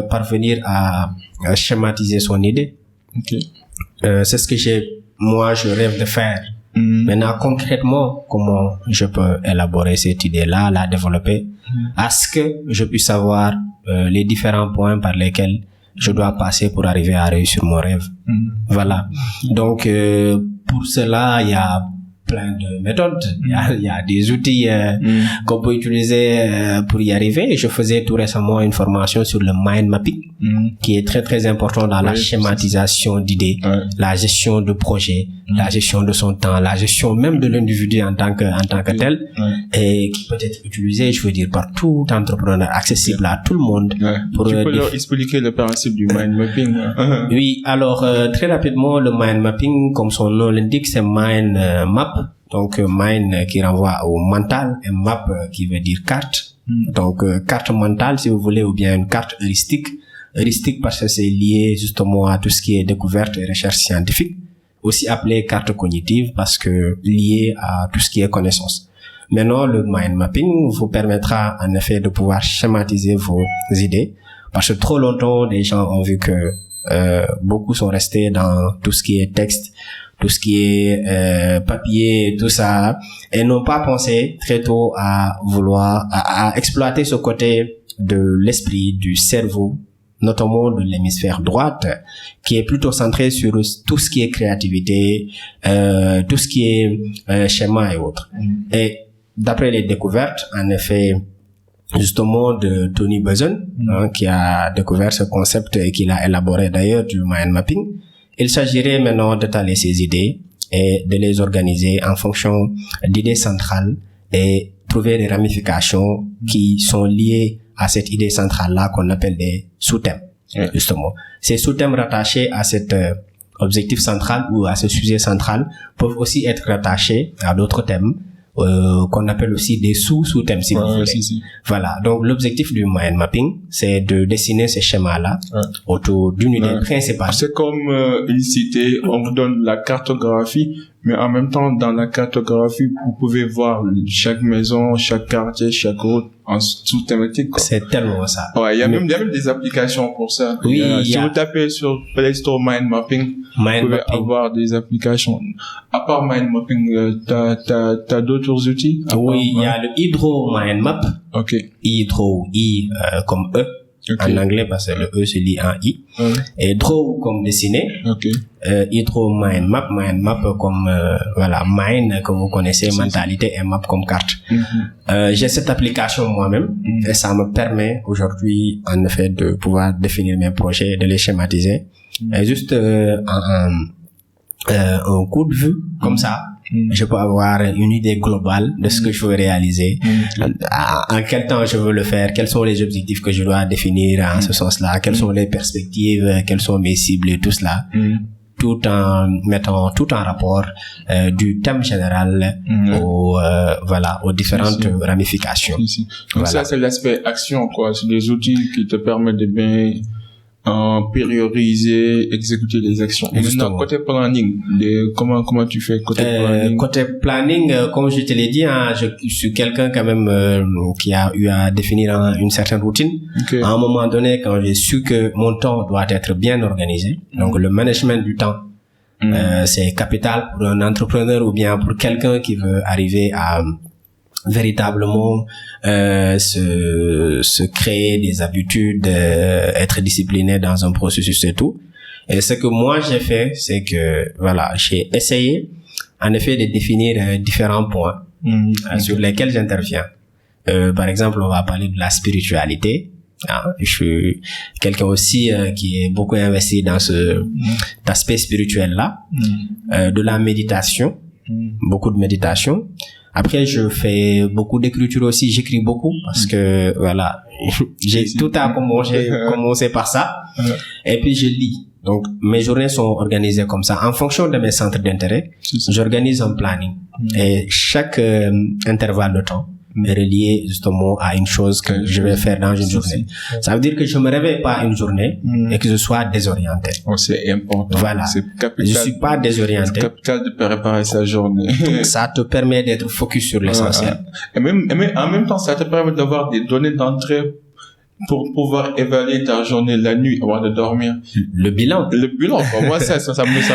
parvenir à schématiser son idée. C'est ce que je rêve de faire. Maintenant, concrètement, comment je peux élaborer cette idée-là, la développer, à ce que je puisse savoir les différents points par lesquels je dois passer pour arriver à réussir mon rêve. Voilà. Donc, pour cela, il y a plein de méthodes. Il y a des outils qu'on peut utiliser pour y arriver. Je faisais tout récemment une formation sur le mind mapping, qui est très très important dans la schématisation d'idées, la gestion de projets, la gestion de son temps, la gestion même de l'individu en tant que tel, et qui peut être utilisé, je veux dire, par tout entrepreneur, accessible à tout le monde. Pour tu peux leur expliquer le principe du mind mapping? Oui, alors très rapidement, le mind mapping, comme son nom l'indique, c'est mind map. Donc mind qui renvoie au mental et map qui veut dire carte. Donc carte mentale si vous voulez, ou bien une carte heuristique. Heuristique parce que c'est lié justement à tout ce qui est découverte et recherche scientifique. Aussi appelé carte cognitive parce que lié à tout ce qui est connaissance. Maintenant, le mind mapping vous permettra en effet de pouvoir schématiser vos idées, parce que trop longtemps les gens ont vu que beaucoup sont restés dans tout ce qui est texte, tout ce qui est papier, tout ça, et n'ont pas pensé très tôt à vouloir à exploiter ce côté de l'esprit, du cerveau, notamment de l'hémisphère droite, qui est plutôt centré sur tout ce qui est créativité, tout ce qui est schéma et autres. Et d'après les découvertes, en effet, justement de Tony Buzan, qui a découvert ce concept et qui l'a élaboré d'ailleurs du mind mapping, il s'agirait maintenant d'étaler ces idées et de les organiser en fonction d'idées centrales et trouver des ramifications qui sont liées à cette idée centrale-là qu'on appelle des sous-thèmes, justement. Ces sous-thèmes rattachés à cet objectif central ou à ce sujet central peuvent aussi être rattachés à d'autres thèmes qu'on appelle aussi des sous-thèmes, si vous voulez. Voilà. Donc, l'objectif du mind mapping, c'est de dessiner ces schémas-là autour d'une idée principale. C'est comme une cité, on vous donne la cartographie, mais en même temps, dans la cartographie, vous pouvez voir chaque maison, chaque quartier, chaque route en sous-thématique, quoi. C'est tellement ça. Ouais, il y a même des applications pour ça. Oui, si vous tapez sur Play Store Mind Mapping, vous pouvez avoir des applications. À part Mind Mapping, t'as d'autres outils? Oui, il y a le Hydro Mind Map. Ok. Hydro, comme E. En anglais, parce que le E se lit en I. Et draw comme dessiner. Hydro mind map comme voilà, mind que vous connaissez, mentalité, et map comme carte. J'ai cette application moi-même et ça me permet aujourd'hui en effet de pouvoir définir mes projets, de les schématiser. Et juste un coup de vue comme ça, je peux avoir une idée globale de ce que je veux réaliser, en quel temps je veux le faire, quels sont les objectifs que je dois définir en ce sens-là, quelles sont les perspectives, quelles sont mes cibles et tout cela, tout en mettant tout en rapport du thème général aux différentes ramifications. Donc voilà. Ça, c'est l'aspect action, quoi. C'est des outils qui te permettent de bien prioriser, exécuter les actions. Et maintenant, côté planning, comment tu fais côté planning? Côté planning, comme je te l'ai dit, hein, je suis quelqu'un quand même qui a eu à définir une certaine routine. Okay. À un moment donné, quand j'ai su que mon temps doit être bien organisé, donc le management du temps, c'est capital pour un entrepreneur ou bien pour quelqu'un qui veut arriver à véritablement se créer des habitudes, être discipliné dans un processus et tout. Et ce que moi j'ai fait, c'est que voilà, j'ai essayé en effet de définir différents points sur lesquels j'interviens. Par exemple, on va parler de la spiritualité. Je suis quelqu'un aussi qui est beaucoup investi dans cet aspect spirituel là, de la méditation, beaucoup de méditation. Après, je fais beaucoup d'écriture aussi, j'écris beaucoup parce que voilà, j'ai tout à commencé par ça. Et puis je lis. Donc mes journées sont organisées comme ça en fonction de mes centres d'intérêt. J'organise un planning et chaque intervalle de temps est relié justement à une chose que je vais faire dans une journée. Ça veut dire que je me réveille pas une journée et que je sois désorienté. C'est important. Voilà. C'est capital. Je suis pas désorienté. C'est capital de préparer sa journée. Donc, ça te permet d'être focus sur l'essentiel. Et même en même temps, ça te permet d'avoir des données d'entrée pour pouvoir évaluer ta journée la nuit avant de dormir. Le bilan, quoi. Moi, ça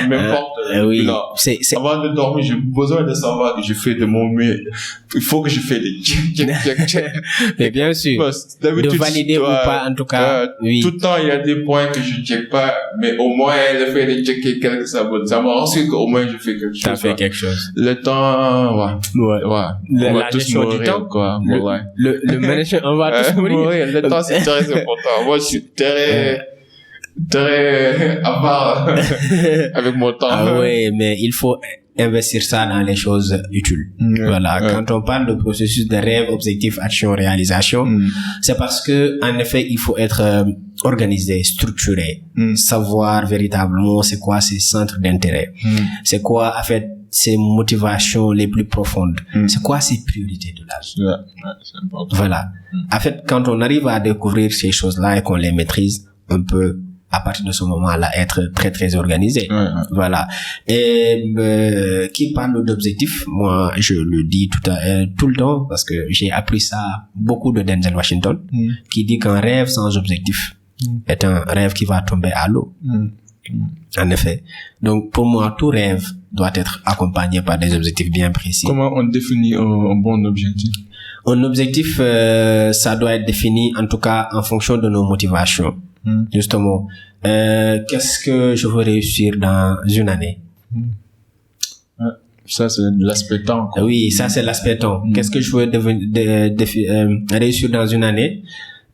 m'importe. Oui. C'est avant de dormir, j'ai besoin de savoir que je fais de mon mieux. Il faut que je fais des check. Mais bien sûr. De valider ou pas, en tout cas. Oui. Tout le temps, il y a des points que je check pas, mais au moins, le fait de checker quelques sabots, ça m'a rassuré qu'au moins je fais quelque chose. T'as fait quelque chose. Le temps, ouais. On va tous mourir, du temps, quoi. Le management, on va tous mourir. Le temps, c'est très important. Moi, je suis très avare avec mon temps. Ah oui, mais il faut investir ça dans les choses utiles. Voilà. Quand on parle de processus de rêve, objectif, action, réalisation, c'est parce que, en effet, il faut être organisé, structuré, savoir véritablement c'est quoi ses centres d'intérêt, c'est quoi, en fait, ses motivations les plus profondes, c'est quoi ses priorités de la vie. C'est important. Voilà. En fait, quand on arrive à découvrir ces choses-là et qu'on les maîtrise, on peut à partir de ce moment-là être très très organisé. Voilà. Et qui parle d'objectifs, moi je le dis tout le temps parce que j'ai appris ça beaucoup de Denzel Washington, qui dit qu'un rêve sans objectif est un rêve qui va tomber à l'eau. En effet. Donc pour moi, tout rêve doit être accompagné par des objectifs bien précis. Comment on définit un bon objectif? Un objectif, ça doit être défini en tout cas en fonction de nos motivations. Justement, qu'est-ce que je veux réussir dans une année? Ça, c'est l'aspect temps, quoi. Oui, ça, c'est l'aspect temps. Qu'est-ce que je veux réussir dans une année?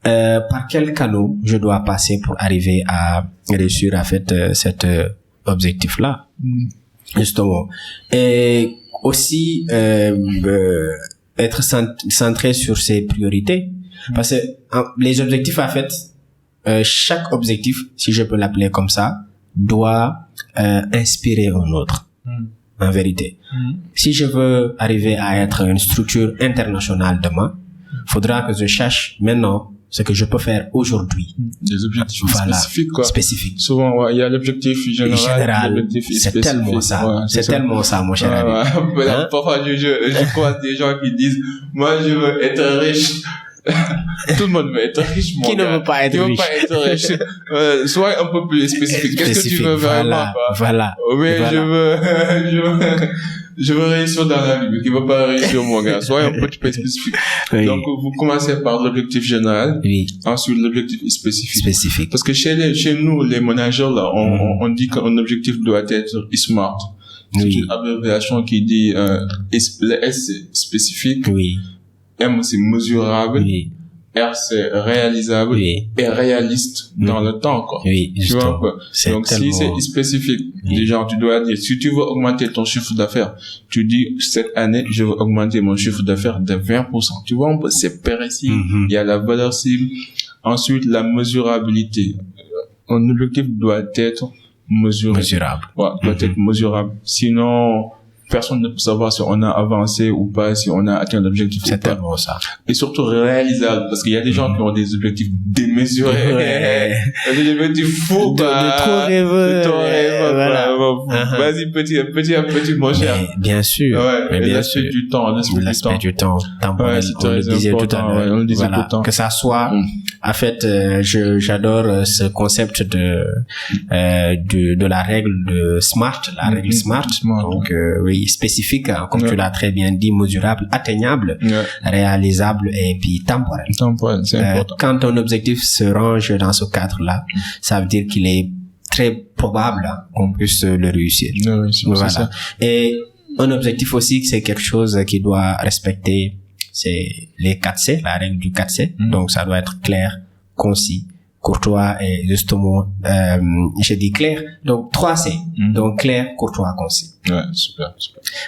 Par quel canal je dois passer pour arriver à réussir, en fait, cet objectif-là? Justement. Et aussi, être centré sur ses priorités. Parce que les objectifs, en fait, chaque objectif, si je peux l'appeler comme ça, doit inspirer un autre. En vérité. Si je veux arriver à être une structure internationale demain, faudra que je cherche maintenant ce que je peux faire aujourd'hui. Des objectifs spécifiques, quoi. Spécifiques. Souvent, il y a l'objectif général, l'objectif spécifique. C'est tellement ça. C'est tellement ça, mon cher ami. Parfois, je croise des gens qui disent, moi, je veux être riche. Tout le monde veut être riche, mon gars. Qui ne veut pas être riche? Qui veut pas être riche? Sois un peu plus spécifique. Qu'est-ce que tu veux vraiment? Voilà. Oui, je veux réussir dans la vie, mais qui veut pas réussir, mon gars. Sois un peu plus spécifique. Oui. Donc, vous commencez par l'objectif général. Oui. Ensuite, l'objectif spécifique. Parce que chez nous, les managers, là, on dit qu'un objectif doit être SMART. C'est une abréviation qui dit, le S c'est spécifique. Oui. M c'est mesurable. Oui. R c'est réalisable. Oui. Et réaliste dans le temps, quoi. Oui, tu vois un peu. Donc, si c'est spécifique, déjà, tu dois dire, si tu veux augmenter ton chiffre d'affaires, tu dis, cette année, je veux augmenter mon chiffre d'affaires de 20%. Tu vois un peu, c'est précis. Il y a la valeur cible. Ensuite, la mesurabilité. Un objectif doit être mesurable. Mesurable. Ouais, doit être mesurable. Sinon, personne ne peut savoir si on a avancé ou pas, si on a atteint l'objectif. C'est tellement ça. Et surtout réalisable, parce qu'il y a des gens qui ont des objectifs démesurés, des objectifs fous, de trop rêveux. Voilà. Vas-y, petit à petit, mon cher. Bien sûr. Ouais, mais l'aspect du temps, l'aspect du temps. On le disait tout à l'heure. On le disait tout le temps. Que ça soit, en fait, j'adore ce concept de la règle de SMART, la règle SMART. Donc, oui, spécifique, comme tu l'as très bien dit, mesurable, atteignable, réalisable et puis temporel. Temporel, c'est important. Quand un objectif se range dans ce cadre-là, ça veut dire qu'il est très probable qu'on puisse le réussir. Voilà. Ça. Et un objectif aussi, c'est quelque chose qui doit respecter, c'est les 4C, la règle du 4C. Donc, ça doit être clair, concis, courtois et justement, je dis clair. Donc, 3C. Donc, clair, courtois, concis. Ouais, super.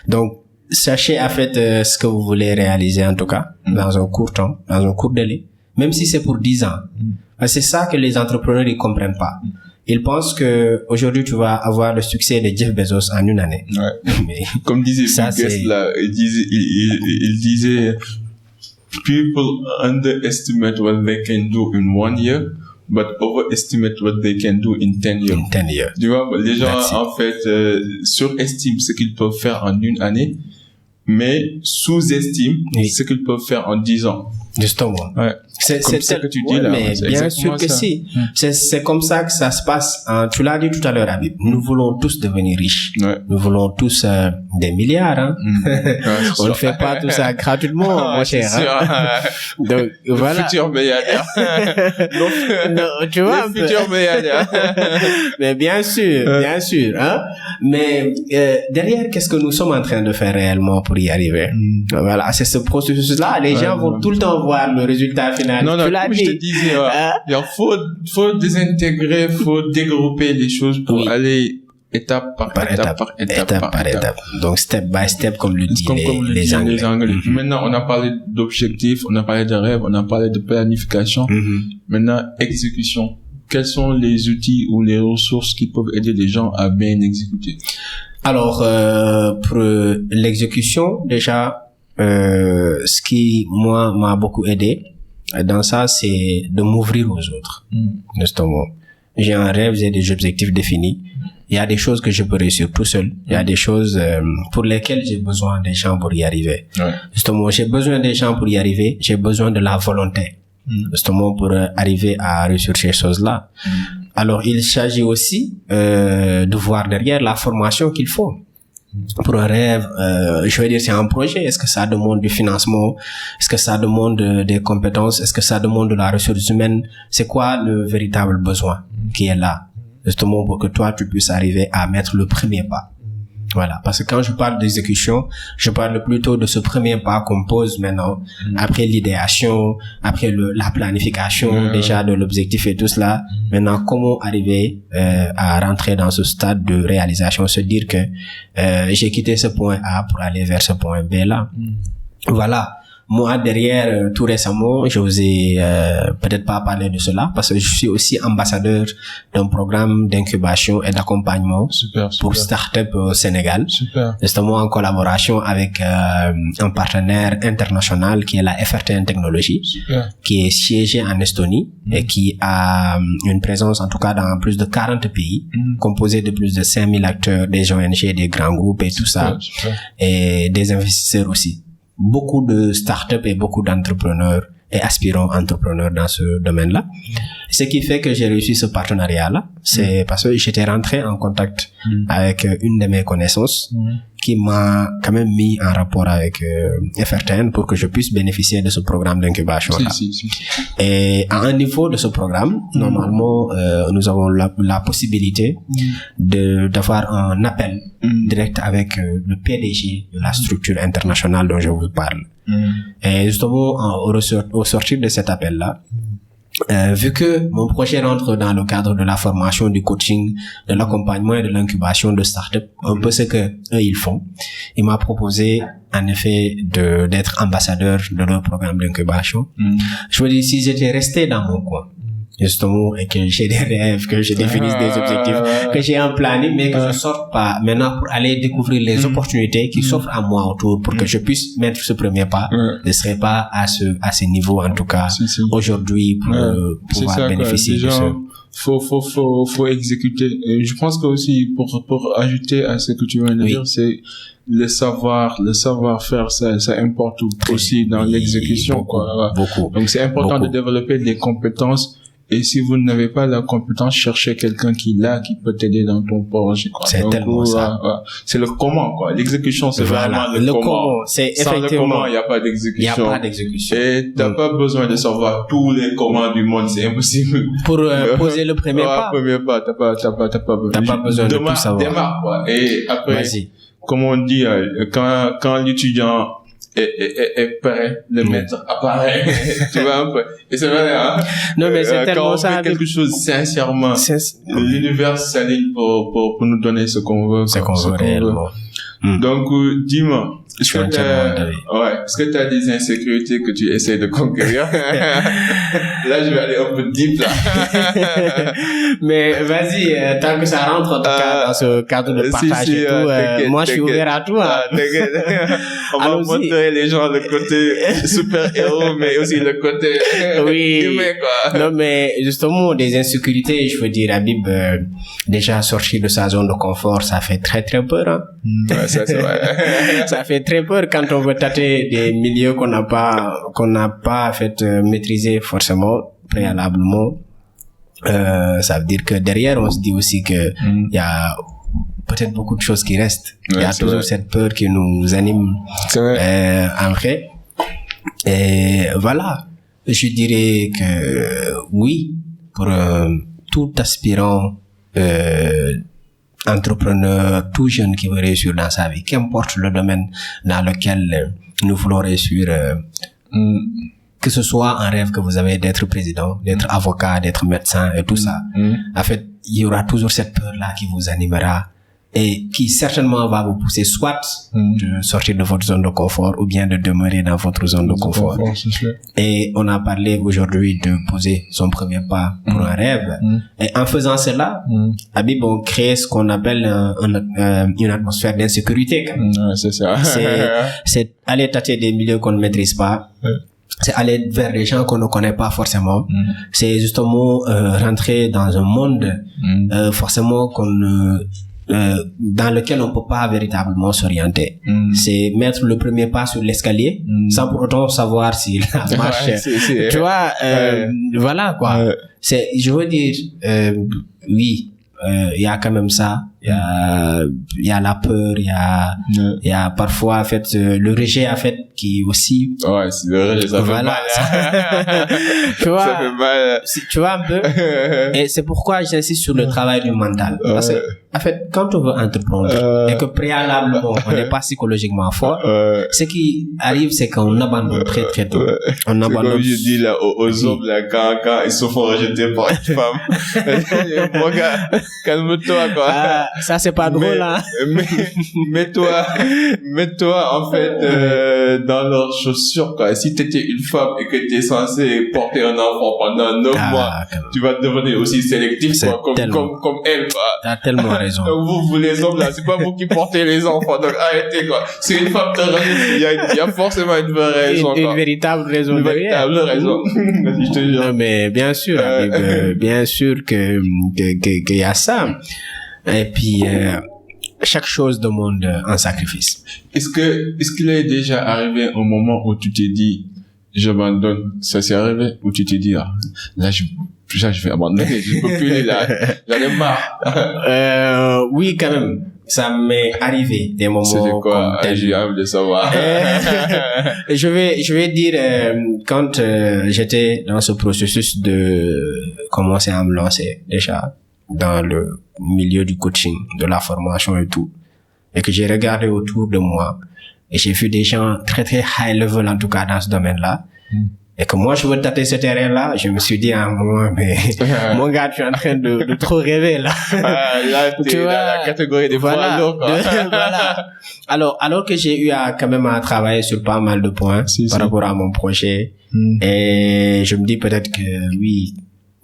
Donc, sachez en fait ce que vous voulez réaliser en tout cas, dans un court temps, dans un court délai, même si c'est pour 10 ans. C'est ça que les entrepreneurs ils comprennent pas. Ils pensent que aujourd'hui tu vas avoir le succès de Jeff Bezos en une année. Ouais. Mais comme disait ça, là, il disait people underestimate what they can do in 1 year, but overestimate what they can do in 10 years. In 10 years. Tu vois, les gens en fait surestiment ce qu'ils peuvent faire en une année, mais sous-estiment ce qu'ils peuvent faire en 10 ans. Justement. Ouais. C'est ça que tu dis là. Mais bien sûr que si. C'est comme ça que ça se passe. Tu l'as dit tout à l'heure, Habib. Nous voulons tous devenir riches. Ouais. Nous voulons tous des milliards. Hein. On ne fait pas tout ça gratuitement, mon cher. Donc voilà. Le futur milliardaire. Non, tu vois. Le futur milliardaire. Mais bien sûr. Hein. Mais derrière, qu'est-ce que nous sommes en train de faire réellement pour y arriver? Voilà, c'est ce processus-là. Les gens vont tout le temps voir le résultat final. Non, comme je te disais, il faut désintégrer, faut dégrouper les choses pour aller étape par étape. Donc, step by step, comme le disent les Anglais. Maintenant, on a parlé d'objectifs, on a parlé de rêves, on a parlé de planification. Maintenant, exécution. Quels sont les outils ou les ressources qui peuvent aider les gens à bien exécuter? Alors, pour l'exécution, déjà, ce qui, moi, m'a beaucoup aidé dans ça, c'est de m'ouvrir aux autres. Justement. J'ai un rêve, j'ai des objectifs définis. Il y a des choses que je peux réussir tout seul. Il y a des choses pour lesquelles j'ai besoin des gens pour y arriver. Justement, j'ai besoin des gens pour y arriver. J'ai besoin de la volonté. Justement, pour arriver à réussir ces choses-là. Alors, il s'agit aussi de voir derrière la formation qu'il faut. Pour un rêve, je veux dire, c'est un projet. Est-ce que ça demande du financement? Est-ce que ça demande des compétences? Est-ce que ça demande de la ressource humaine? C'est quoi le véritable besoin qui est là? Justement, pour que toi, tu puisses arriver à mettre le premier pas. Voilà. Parce que quand je parle d'exécution, je parle plutôt de ce premier pas qu'on pose maintenant, après l'idéation, après la planification, déjà de l'objectif et tout cela. Maintenant, comment arriver à rentrer dans ce stade de réalisation, se dire que j'ai quitté ce point A pour aller vers ce point B là. Voilà. Moi, derrière, tout récemment, je vous ai peut-être pas parlé de cela parce que je suis aussi ambassadeur d'un programme d'incubation et d'accompagnement pour start-up au Sénégal. Justement en collaboration avec un partenaire international qui est la FRTN Technologies, qui est siégé en Estonie et qui a une présence en tout cas dans plus de 40 pays, composé de plus de 5000 acteurs, des ONG, des grands groupes et tout ça, et des investisseurs aussi. Beaucoup de startups et beaucoup d'entrepreneurs et aspirants entrepreneurs dans ce domaine-là. Ce qui fait que j'ai réussi ce partenariat-là, c'est parce que j'étais rentré en contact avec une de mes connaissances qui m'a quand même mis en rapport avec FRTN pour que je puisse bénéficier de ce programme d'incubation-là. Et à un niveau de ce programme, normalement, nous avons la possibilité d'avoir un appel direct avec le PDG de la structure internationale dont je vous parle. Et justement, au sortir de cet appel-là, vu que mon projet rentre dans le cadre de la formation, du coaching, de l'accompagnement et de l'incubation de start-up, un peu ce que eux ils font, il m'a proposé en effet d'être ambassadeur de leur programme d'incubation. Je me dis, si j'étais resté dans mon coin, justement, et que j'ai des rêves, que je définisse des objectifs, que j'ai un planning, mais que je sorte pas maintenant pour aller découvrir les opportunités qui s'offrent à moi autour pour que je puisse mettre ce premier pas. Je ne serai pas à ce niveau, en tout cas, aujourd'hui, pour pouvoir bénéficier de ça. Faut exécuter. Et je pense que aussi, pour ajouter à ce que tu viens de dire, c'est le savoir-faire, ça importe aussi dans l'exécution, beaucoup. Donc, c'est important de développer des compétences. Et si vous n'avez pas la compétence, cherchez quelqu'un qui peut t'aider dans ton projet, quoi. C'est tellement ça. C'est le comment, quoi. L'exécution, c'est vraiment le comment. C'est sans effectivement. le comment, il n'y a pas d'exécution. Et t'as pas besoin de savoir tous les commands du monde, c'est impossible. Pour poser le premier pas. Premier pas, t'as pas besoin. T'as pas besoin de tout savoir. Démarre, quoi. Et après, vas-y. Comme on dit, quand l'étudiant est prêt, le maître apparaît. Tu vois un peu. Et c'est vrai, hein. Non, mais c'est tellement quand on ça. fait quelque chose sincèrement, l'univers s'aligne pour nous donner ce qu'on veut. Ce qu'on veut réellement. Donc, dis-moi, est-ce que tu as des insécurités que tu essaies de conquérir? Là, je vais aller un peu deep, là. Mais vas-y, tant que ça rentre, en tout cas, dans ce cadre de partage et tout, moi, je suis ouvert à tout. On va montrer les gens le côté super-héros, mais aussi le côté humain, quoi. Non, mais justement, des insécurités, je veux dire, Habib, déjà sortir de sa zone de confort, ça fait très, très peur, hein. Ouais, ça, c'est vrai. Ça fait très peur quand on veut tâter des milieux qu'on n'a pas fait maîtriser forcément préalablement. Ça veut dire que derrière on se dit aussi que il y a peut-être beaucoup de choses qui restent. Il y a toujours cette peur qui nous anime en vrai. Et voilà, je dirais que oui, pour tout aspirant entrepreneur, tout jeune qui veut réussir dans sa vie, qu'importe le domaine dans lequel nous voulons réussir, que ce soit un rêve que vous avez d'être président, d'être avocat, d'être médecin et tout ça. En fait, il y aura toujours cette peur-là qui vous animera et qui certainement va vous pousser soit de sortir de votre zone de confort ou bien de demeurer dans votre zone de confort. Et on a parlé aujourd'hui de poser son premier pas pour un rêve. Et en faisant cela, Habib, on crée ce qu'on appelle une atmosphère d'insécurité. C'est ça. C'est aller tâter des milieux qu'on ne maîtrise pas. C'est aller vers des gens qu'on ne connaît pas forcément. C'est justement rentrer dans un monde forcément dans lequel on peut pas véritablement s'orienter. C'est mettre le premier pas sur l'escalier sans pour autant savoir si la marche tu vois voilà quoi. Je veux dire oui, il y a quand même ça, il y a la peur, il y a parfois en fait le rejet en fait qui aussi c'est le rejet, ça fait mal, tu vois, ça fait mal. Tu vois un peu. Et c'est pourquoi j'insiste sur le travail du mental, parce que en fait quand on veut entreprendre et que préalablement on n'est pas psychologiquement fort, ce qui arrive c'est qu'on abandonne très très tôt. On abandonne. Comme je dis là aux hommes là, quand ils se font rejeter par une femme, mon gars, calme-toi quoi. Ça c'est pas drôle hein. Mets-toi en fait dans leurs chaussures quoi. Si t'étais une femme et que t'es censé porter un enfant pendant 9 mois, tu vas devenir aussi sélectif quoi, comme elle quoi. T'as tellement raison. Vous les hommes là, c'est pas vous qui portez les enfants, donc arrêtez quoi. C'est une femme de raison, il y a forcément une vraie raison une véritable raison. Une véritable raison. Je te jure. Non, mais bien sûr, bien sûr qu'il y a ça. Et puis chaque chose demande un sacrifice. Est-ce qu'il est déjà arrivé un moment où tu t'es dit j'abandonne? Ça s'est arrivé où tu t'es dit là je vais abandonner, je peux plus là, j'en ai marre. Oui quand même, ça m'est arrivé des moments. C'était quoi? J'ai envie de savoir. Je vais dire quand j'étais dans ce processus de commencer à me lancer déjà dans le milieu du coaching, de la formation et tout, et que j'ai regardé autour de moi et j'ai vu des gens très très high level en tout cas dans ce domaine-là, et que moi je veux tâter ce terrain-là, je me suis dit à un moment mais mon gars tu es en train de trop rêver là. Là tu vois, dans la catégorie des poids lourds quoi. Voilà. Alors que j'ai eu quand même à travailler sur pas mal de points par rapport à mon projet, et je me dis peut-être que oui,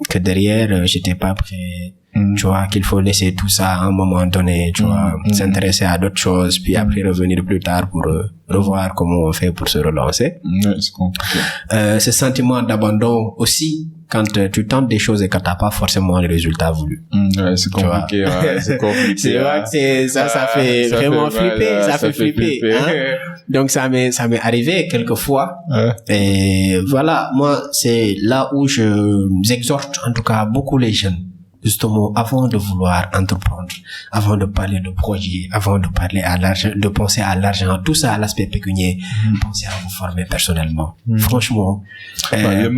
que derrière, j'étais pas prêt. Tu vois, qu'il faut laisser tout ça à un moment donné, tu vois, s'intéresser à d'autres choses, puis après revenir plus tard pour revoir comment on fait pour se relancer. C'est compliqué. Ce sentiment d'abandon aussi, quand tu tentes des choses et que t'as pas forcément le résultat voulu. C'est compliqué, c'est compliqué. C'est vrai que ça fait vraiment flipper, ça fait flipper. Hein? Donc ça m'est arrivé quelques fois. Et voilà, moi, c'est là où j'exhorte en tout cas beaucoup les jeunes. Justement, avant de vouloir entreprendre, avant de parler de projet, avant de parler à l'argent, de penser à l'argent, tout ça à l'aspect pécuniaire, pensez à vous former personnellement. Franchement. Le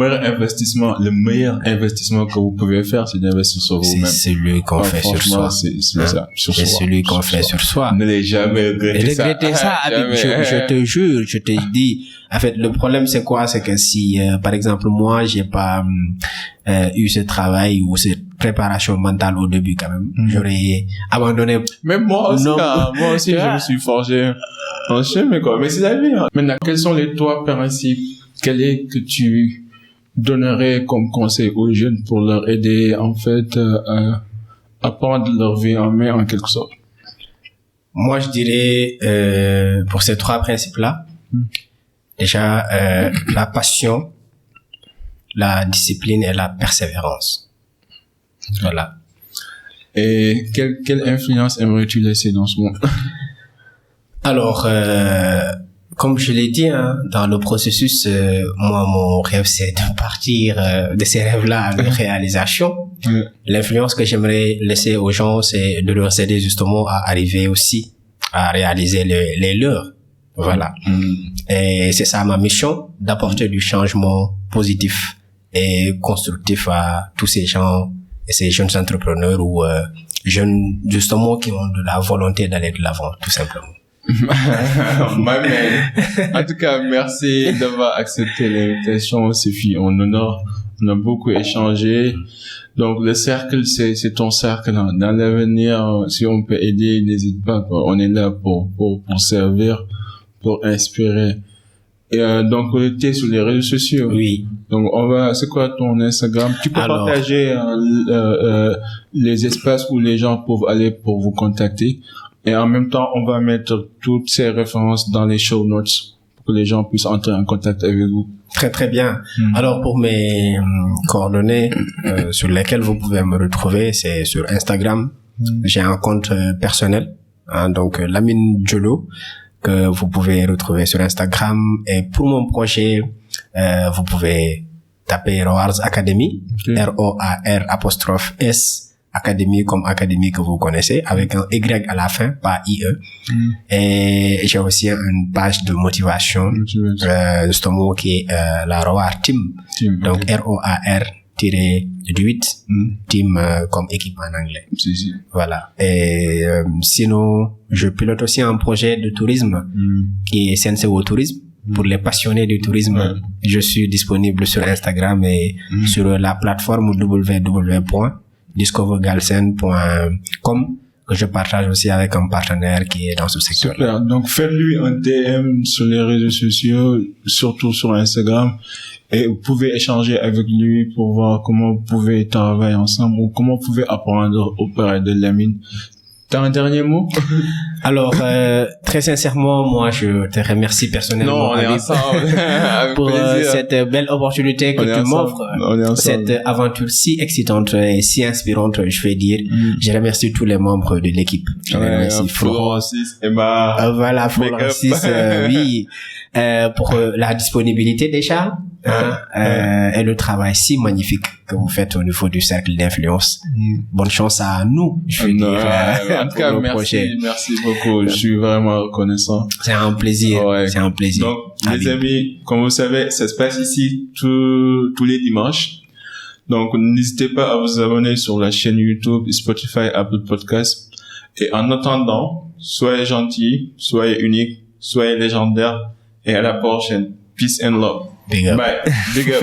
meilleur investissement que vous pouvez faire, c'est d'investir sur vous-même. C'est celui qu'on fait sur soi. C'est ça, sur soi. C'est celui qu'on fait sur soi. Ne l'ai jamais regretté ça. Je te jure, je te dis. En fait, le problème, c'est quoi? C'est que si, par exemple, moi, j'ai pas eu ce travail ou cette préparation mentale au début, quand même, j'aurais abandonné. Même moi aussi, je me suis forgé en chemin, quoi. Mais c'est la vie. Hein. Maintenant, quels sont les trois principes? Quel est que tu donnerais comme conseil aux jeunes pour leur aider, en fait, à prendre leur vie en main, en quelque sorte? Moi, je dirais, pour ces trois principes-là, déjà, la passion, la discipline et la persévérance. Voilà. Et quelle influence aimerais-tu laisser dans ce monde? Alors, comme je l'ai dit, hein, dans le processus, moi, mon rêve, c'est de partir de ces rêves-là à une réalisation. L'influence que j'aimerais laisser aux gens, c'est de leur aider justement à arriver aussi à réaliser les leurs. Voilà. Et c'est ça ma mission, d'apporter du changement positif et constructif à tous ces gens et ces jeunes entrepreneurs ou jeunes justement qui ont de la volonté d'aller de l'avant, tout simplement. En tout cas, merci d'avoir accepté l'invitation, Sophie. On a beaucoup échangé. Donc le cercle, c'est ton cercle. Dans l'avenir, si on peut aider, n'hésite pas. On est là pour servir, pour inspirer. Et donc tu es sur les réseaux sociaux. Oui. Donc c'est quoi ton Instagram? Tu peux partager les espaces où les gens peuvent aller pour vous contacter. Et en même temps, on va mettre toutes ces références dans les show notes pour que les gens puissent entrer en contact avec vous. Très très bien. Alors pour mes coordonnées sur lesquelles vous pouvez me retrouver, c'est sur Instagram. J'ai un compte personnel, hein, donc Lamine Diolo, que vous pouvez retrouver sur Instagram. Et pour mon projet, vous pouvez taper Roars Academy, ROAR''S Académie comme académie que vous connaissez, avec un Y à la fin, pas IE. Et j'ai aussi une page de motivation, justement, qui est la Roar Team. Donc, ROAR-8, Team comme équipe en anglais. Voilà. Et sinon, je pilote aussi un projet de tourisme qui est SenseO Tourisme. Pour les passionnés du tourisme, je suis disponible sur Instagram et sur la plateforme www.discovergalsen.com que je partage aussi avec un partenaire qui est dans ce secteur. Super. Donc, faites-lui un DM sur les réseaux sociaux, surtout sur Instagram, et vous pouvez échanger avec lui pour voir comment vous pouvez travailler ensemble ou comment vous pouvez apprendre auprès de Lamine. T'as un dernier mot? Alors, très sincèrement, moi, je te remercie personnellement pour cette belle opportunité que tu m'offres, cette aventure si excitante et si inspirante, je vais dire. Je remercie tous les membres de l'équipe. Je remercie Francis, Emma. Voilà, Francis, oui, pour la disponibilité déjà. Et le travail si magnifique que vous faites au niveau du cercle d'influence. Bonne chance à nous, je veux dire. En tout cas, merci beaucoup. Je suis vraiment reconnaissant. C'est un plaisir. C'est un plaisir. Donc, les amis, comme vous savez, ça se passe ici tous les dimanches. Donc, n'hésitez pas à vous abonner sur la chaîne YouTube, Spotify, Apple Podcasts. Et en attendant, soyez gentils, soyez uniques, soyez légendaires et à la prochaine. Peace and love. Big up. Bye. Big up.